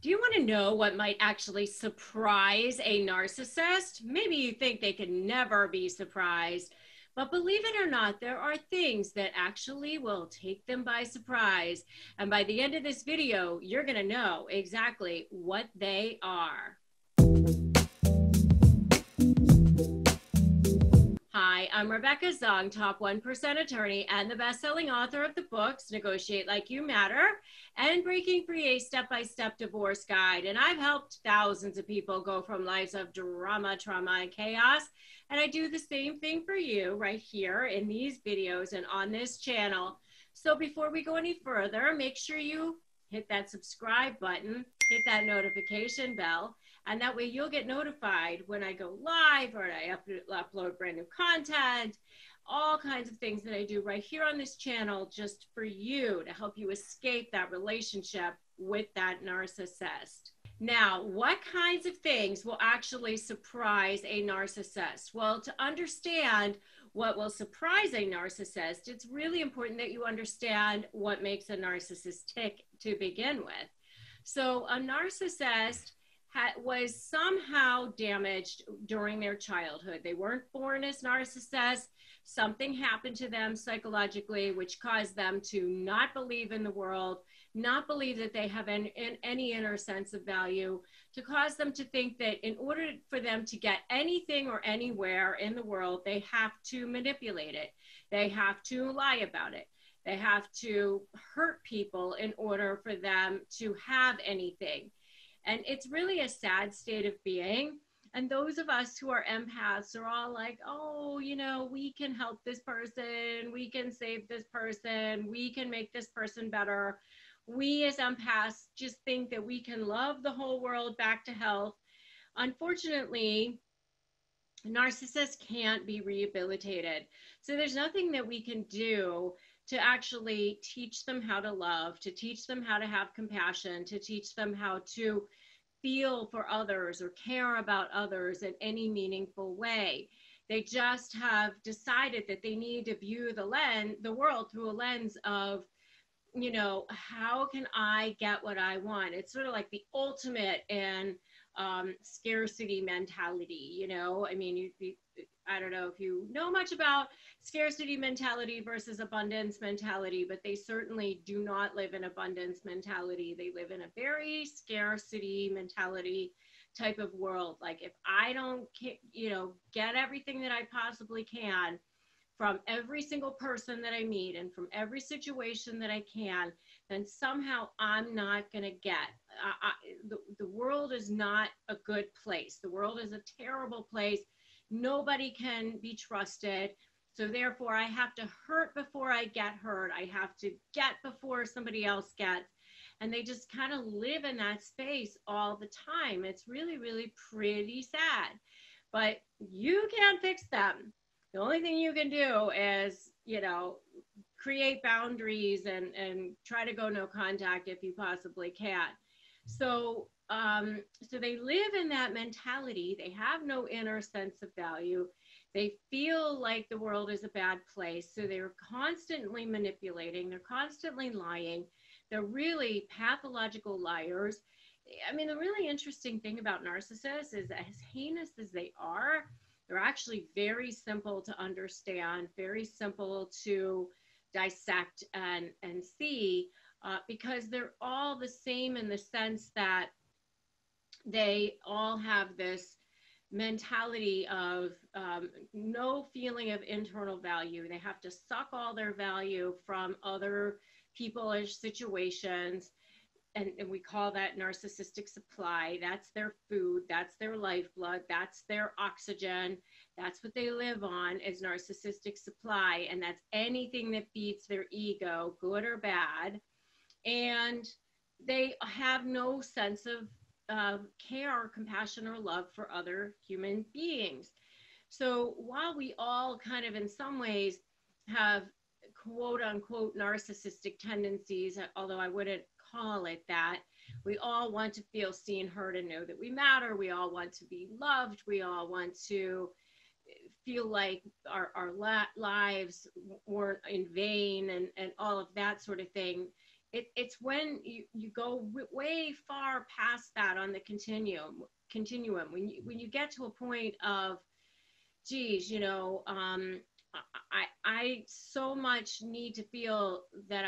Do you want to know what might actually surprise a narcissist? Maybe you think they can never be surprised, but believe it or not, there are things that actually will take them by surprise. And by the end of this video, you're going to know exactly what they are. Hi, I'm Rebecca Zung, top 1% attorney and the best-selling author of the books Negotiate Like You Matter and Breaking Free, a Step-by-Step Divorce Guide. And I've helped thousands of people go from lives of drama, trauma, and chaos. And I do the same thing for you right here in these videos and on this channel. So before we go any further, make sure you hit that subscribe button, hit that notification bell, and that way you'll get notified when I go live or I upload brand new content, all kinds of things that I do right here on this channel just for you to help you escape that relationship with that narcissist. Now, what kinds of things will actually surprise a narcissist? Well, to understand what will surprise a narcissist, it's really important that you understand what makes a narcissist tick to begin with. So a narcissist was somehow damaged during their childhood. They weren't born as narcissists. Something happened to them psychologically, which caused them to not believe in the world, not believe that they have any inner sense of value, to cause them to think that in order for them to get anything or anywhere in the world, they have to manipulate it. They have to lie about it. They have to hurt people in order for them to have anything. And it's really a sad state of being. And those of us who are empaths are all like, oh, you know, we can help this person. We can save this person. We can make this person better. We as empaths just think that we can love the whole world back to health. Unfortunately, narcissists can't be rehabilitated. So there's nothing that we can do to actually teach them how to love, to teach them how to have compassion, to teach them how to feel for others or care about others in any meaningful way. They just have decided that they need to view the world through a lens of, you know, how can I get what I want? It's sort of like the ultimate in scarcity mentality, you know? I mean, I don't know if you know much about scarcity mentality versus abundance mentality, but they certainly do not live in abundance mentality. They live in a very scarcity mentality type of world. Like, if I don't, you know, get everything that I possibly can from every single person that I meet and from every situation that I can, then somehow I'm not going to get. The world is not a good place. The world is a terrible place. Nobody can be trusted. So therefore, I have to hurt before I get hurt. I have to get before somebody else gets. And they just kind of live in that space all the time. It's really, really pretty sad. But you can't fix them. The only thing you can do is, you know, create boundaries and try to go no contact if you possibly can. So they live in that mentality. They have no inner sense of value. They feel like the world is a bad place. So they're constantly manipulating. They're constantly lying. They're really pathological liars. I mean, the really interesting thing about narcissists is, as heinous as they are, they're actually very simple to understand, very simple to dissect and see, because they're all the same in the sense that they all have this mentality of no feeling of internal value. They have to suck all their value from other people or situations. And we call that narcissistic supply. That's their food. That's their lifeblood. That's their oxygen. That's what they live on, is narcissistic supply. And that's anything that feeds their ego, good or bad. And they have no sense of care, compassion, or love for other human beings. So while we all kind of in some ways have quote unquote narcissistic tendencies, although I wouldn't call it that, we all want to feel seen, heard, and know that we matter. We all want to be loved. We all want to feel like our lives weren't in vain and all of that sort of thing. it's when you go way far past that on the continuum, when you get to a point of, geez, I so much need to feel that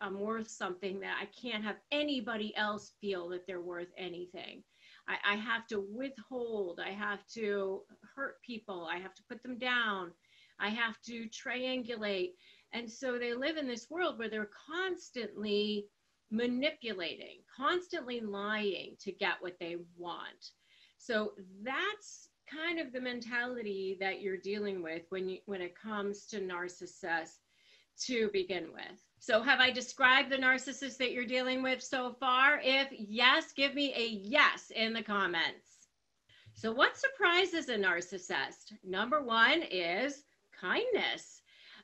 I'm worth something, that I can't have anybody else feel that they're worth anything. I have to withhold. I have to hurt people. I have to put them down. I have to triangulate. And so they live in this world where they're constantly manipulating, constantly lying to get what they want. So that's kind of the mentality that you're dealing with when it comes to narcissists to begin with. So have I described the narcissist that you're dealing with so far? If yes, give me a yes in the comments. So what surprises a narcissist? Number one is kindness.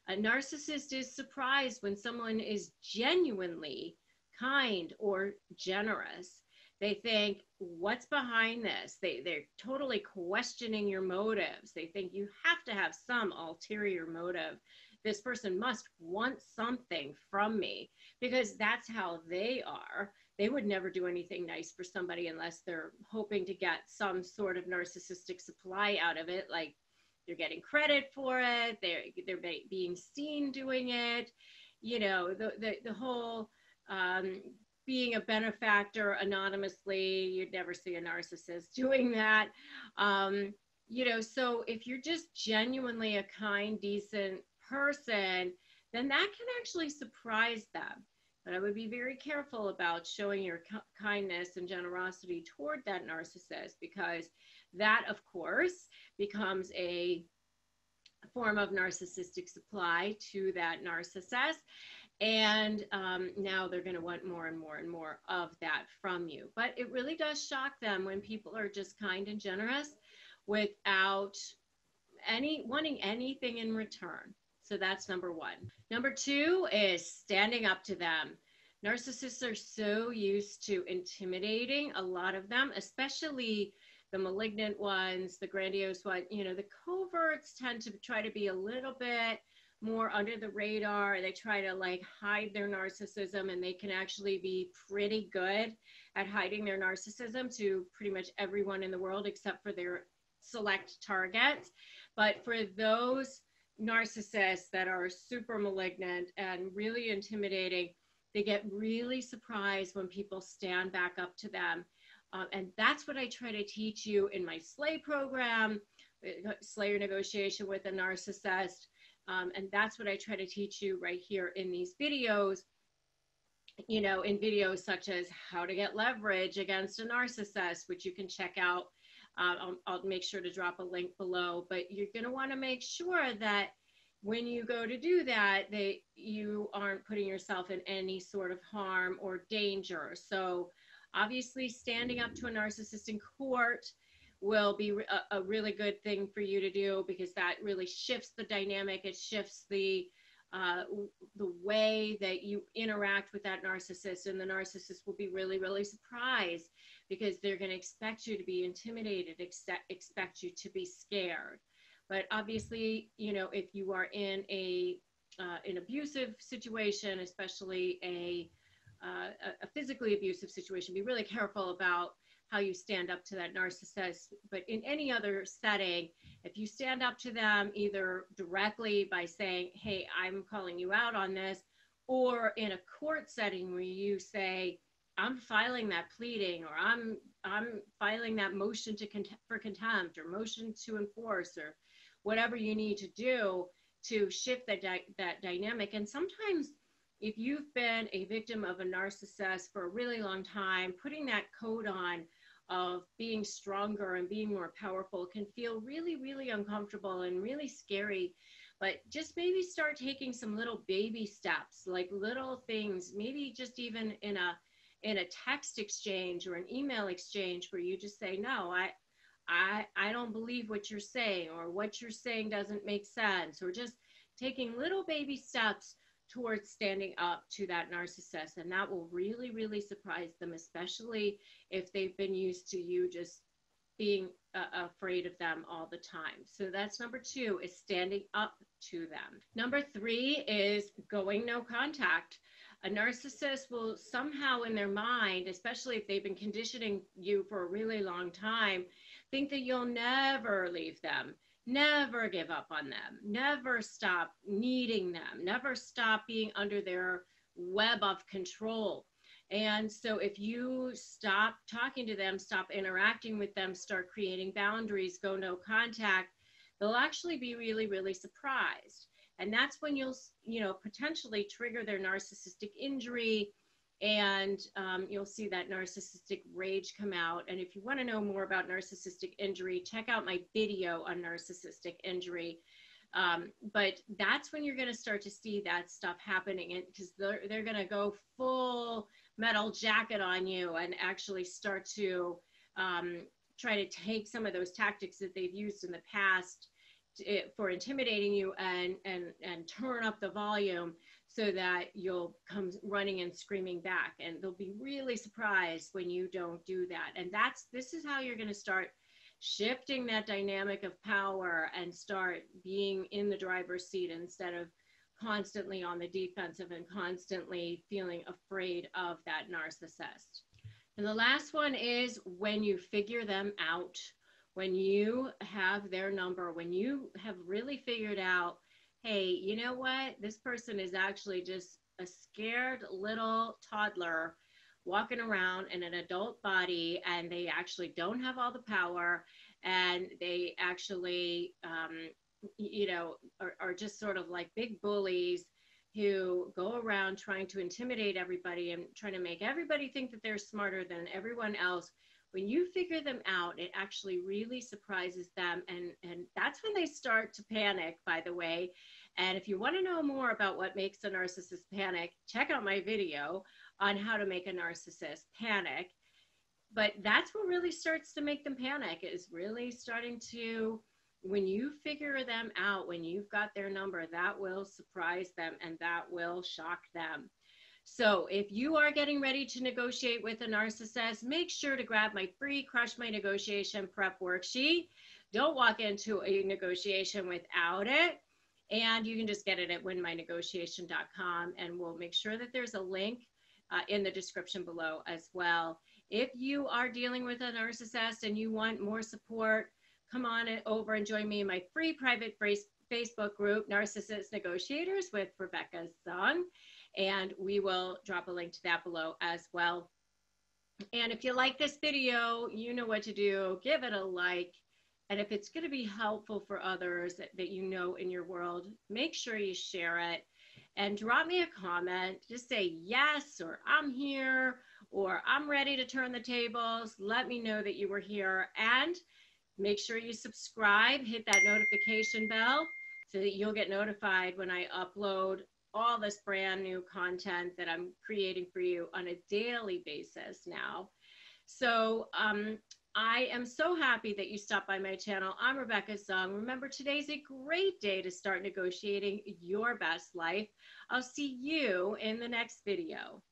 A narcissist is surprised when someone is genuinely kind or generous. They think, what's behind this? They're totally questioning your motives. They think you have to have some ulterior motive. This person must want something from me, because that's how they are. They would never do anything nice for somebody unless they're hoping to get some sort of narcissistic supply out of it, like they're getting credit for it, they're being seen doing it, the whole being a benefactor anonymously. You'd never see a narcissist doing that. So if you're just genuinely a kind, decent person, then that can actually surprise them. But I would be very careful about showing your kindness and generosity toward that narcissist, because that, of course, becomes a form of narcissistic supply to that narcissist. And now they're going to want more and more and more of that from you. But it really does shock them when people are just kind and generous without wanting anything in return. So that's number one. Number two is standing up to them. Narcissists are so used to intimidating, a lot of them, especially the malignant ones, the grandiose ones. The coverts tend to try to be a little bit more under the radar. They try to hide their narcissism, and they can actually be pretty good at hiding their narcissism to pretty much everyone in the world except for their select targets. But for those narcissists that are super malignant and really intimidating, they get really surprised when people stand back up to them. And that's what I try to teach you in my SLAY program, Slayer Negotiation with a Narcissist. And that's what I try to teach you right here in these videos, in videos such as how to get leverage against a narcissist, which you can check out. I'll make sure to drop a link below, but you're going to want to make sure that when you go to do that, you aren't putting yourself in any sort of harm or danger. So obviously standing up to a narcissist in court will be a really good thing for you to do, because that really shifts the dynamic. It shifts the way that you interact with that narcissist, and the narcissist will be really, really surprised, because they're going to expect you to be intimidated, expect you to be scared. But obviously, if you are in an abusive situation, especially a physically abusive situation, be really careful about how you stand up to that narcissist. But in any other setting, if you stand up to them either directly by saying, hey, I'm calling you out on this, or in a court setting where you say, I'm filing that pleading, or I'm filing that motion for contempt, or motion to enforce, or whatever you need to do to shift that dynamic. And sometimes if you've been a victim of a narcissist for a really long time, putting that coat on of being stronger and being more powerful can feel really, really uncomfortable and really scary. But just maybe start taking some little baby steps, like little things, maybe just even in a text exchange or an email exchange, where you just say, no, I don't believe what you're saying, or what you're saying doesn't make sense, or just taking little baby steps towards standing up to that narcissist. And that will really, really surprise them, especially if they've been used to you just being afraid of them all the time. So that's number two, is standing up to them. Number three is going no contact. A narcissist will somehow in their mind, especially if they've been conditioning you for a really long time, think that you'll never leave them, never give up on them, never stop needing them, never stop being under their web of control. And so if you stop talking to them, stop interacting with them, start creating boundaries, go no contact, they'll actually be really, really surprised. And that's when you'll, potentially trigger their narcissistic injury, and you'll see that narcissistic rage come out. And if you want to know more about narcissistic injury, check out my video on narcissistic injury. But that's when you're going to start to see that stuff happening, and because they're going to go full metal jacket on you and actually start to try to take some of those tactics that they've used in the past for intimidating you and turn up the volume so that you'll come running and screaming back, and they'll be really surprised when you don't do that. And this is how you're going to start shifting that dynamic of power and start being in the driver's seat instead of constantly on the defensive and constantly feeling afraid of that narcissist. And the last one is when you figure them out, when you have their number, when you have really figured out, hey, you know what? This person is actually just a scared little toddler walking around in an adult body, and they actually don't have all the power, and they actually, are just sort of like big bullies who go around trying to intimidate everybody and trying to make everybody think that they're smarter than everyone else. When you figure them out, it actually really surprises them. And that's when they start to panic, by the way. And if you want to know more about what makes a narcissist panic, check out my video on how to make a narcissist panic. But that's what really starts to make them panic, is really starting to, when you figure them out, when you've got their number, that will surprise them and that will shock them. So if you are getting ready to negotiate with a narcissist, make sure to grab my free Crush My Negotiation Prep worksheet. Don't walk into a negotiation without it. And you can just get it at winmynegotiation.com, and we'll make sure that there's a link in the description below as well. If you are dealing with a narcissist and you want more support, come on over and join me in my free private Facebook group, Narcissist Negotiators with Rebecca Zung. And we will drop a link to that below as well. And if you like this video, you know what to do. Give it a like. And if it's going to be helpful for others that you know in your world, make sure you share it. And drop me a comment. Just say yes, or I'm here, or I'm ready to turn the tables. Let me know that you were here. And make sure you subscribe. Hit that notification bell so that you'll get notified when I upload all this brand new content that I'm creating for you on a daily basis now. So I am so happy that you stopped by my channel. I'm Rebecca Zung. Remember, today's a great day to start negotiating your best life. I'll see you in the next video.